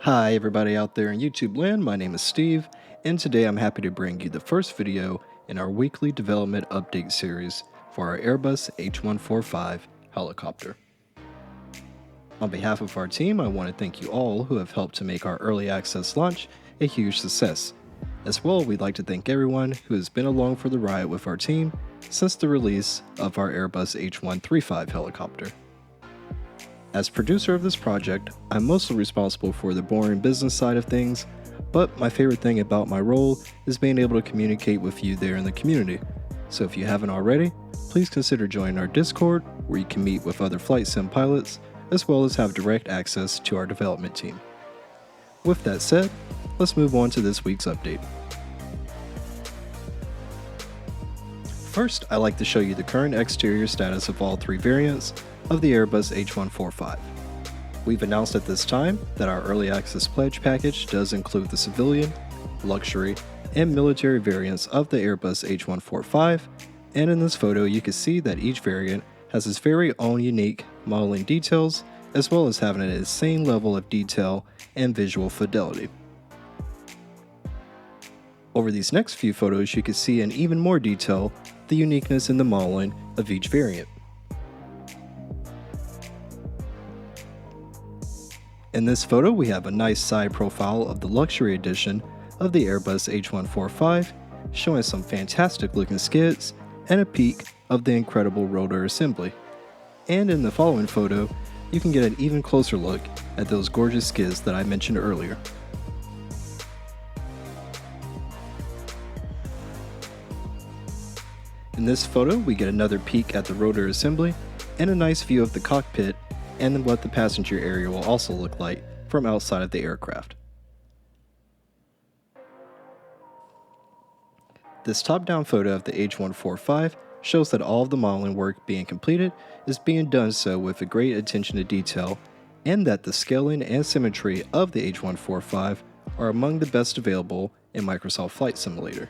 Hi everybody out there in YouTube land, my name is Steve, and today I'm happy to bring you the first video in our weekly development update series for our Airbus H145 helicopter. On behalf of our team, I want to thank you all who have helped to make our early access launch a huge success. As well, we'd like to thank everyone who has been along for the ride with our team since the release of our Airbus H135 helicopter. As producer of this project, I'm mostly responsible for the boring business side of things, but my favorite thing about my role is being able to communicate with you there in the community. So if you haven't already, please consider joining our Discord, where you can meet with other flight sim pilots, as well as have direct access to our development team. With that said, let's move on to this week's update. First, I'd like to show you the current exterior status of all three variants of the Airbus H145. We've announced at this time that our early access pledge package does include the civilian, luxury, and military variants of the Airbus H145, and in this photo you can see that each variant has its very own unique modeling details, as well as having an insane level of detail and visual fidelity. Over these next few photos you can see in even more detail the uniqueness in the modeling of each variant. In this photo, we have a nice side profile of the luxury edition of the Airbus H145, showing some fantastic looking skids and a peek of the incredible rotor assembly. And in the following photo, you can get an even closer look at those gorgeous skids that I mentioned earlier. In this photo, we get another peek at the rotor assembly and a nice view of the cockpit and what the passenger area will also look like from outside of the aircraft. This top-down photo of the H145 shows that all of the modeling work being completed is being done so with a great attention to detail, and that the scaling and symmetry of the H145 are among the best available in Microsoft Flight Simulator.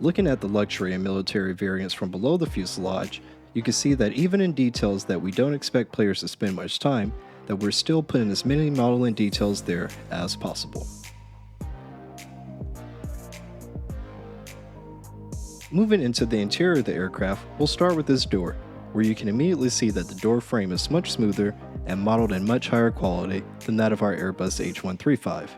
Looking at the luxury and military variants from below the fuselage, you can see that even in details that we don't expect players to spend much time, that we're still putting as many modeling details there as possible. Moving into the interior of the aircraft, we'll start with this door, where you can immediately see that the door frame is much smoother and modeled in much higher quality than that of our Airbus H135.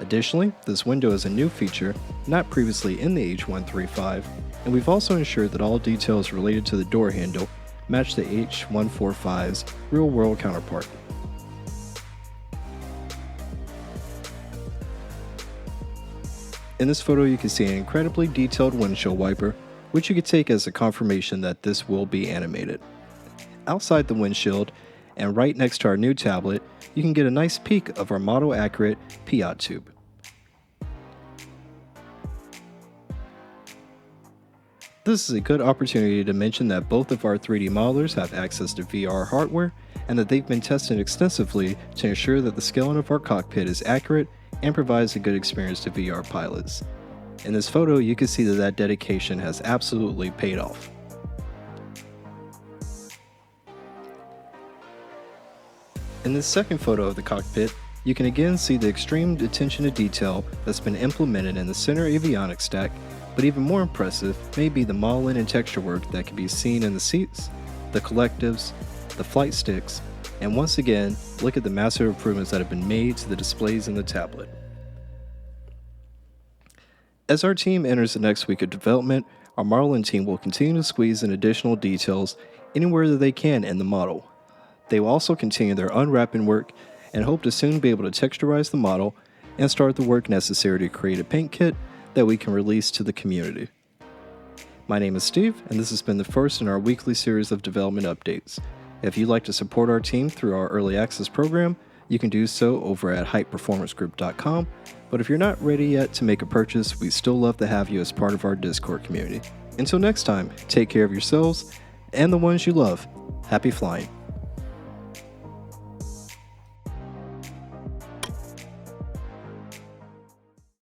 Additionally, this window is a new feature not previously in the H135, and we've also ensured that all details related to the door handle match the H145's real-world counterpart. In this photo you can see an incredibly detailed windshield wiper, which you can take as a confirmation that this will be animated. Outside the windshield, and right next to our new tablet, you can get a nice peek of our model-accurate PIOT tube. This is a good opportunity to mention that both of our 3D modelers have access to VR hardware, and that they've been tested extensively to ensure that the scaling of our cockpit is accurate and provides a good experience to VR pilots. In this photo, you can see that dedication has absolutely paid off. In this second photo of the cockpit, you can again see the extreme attention to detail that's been implemented in the center avionics stack, but even more impressive may be the modeling and texture work that can be seen in the seats, the collectives, the flight sticks, and once again, look at the massive improvements that have been made to the displays in the tablet. As our team enters the next week of development, our modeling team will continue to squeeze in additional details anywhere that they can in the model. They will also continue their unwrapping work and hope to soon be able to texturize the model and start the work necessary to create a paint kit that we can release to the community. My name is Steve, and this has been the first in our weekly series of development updates. If you'd like to support our team through our early access program, you can do so over at hypeperformancegroup.com, but if you're not ready yet to make a purchase, we'd still love to have you as part of our Discord community. Until next time, take care of yourselves and the ones you love. Happy flying.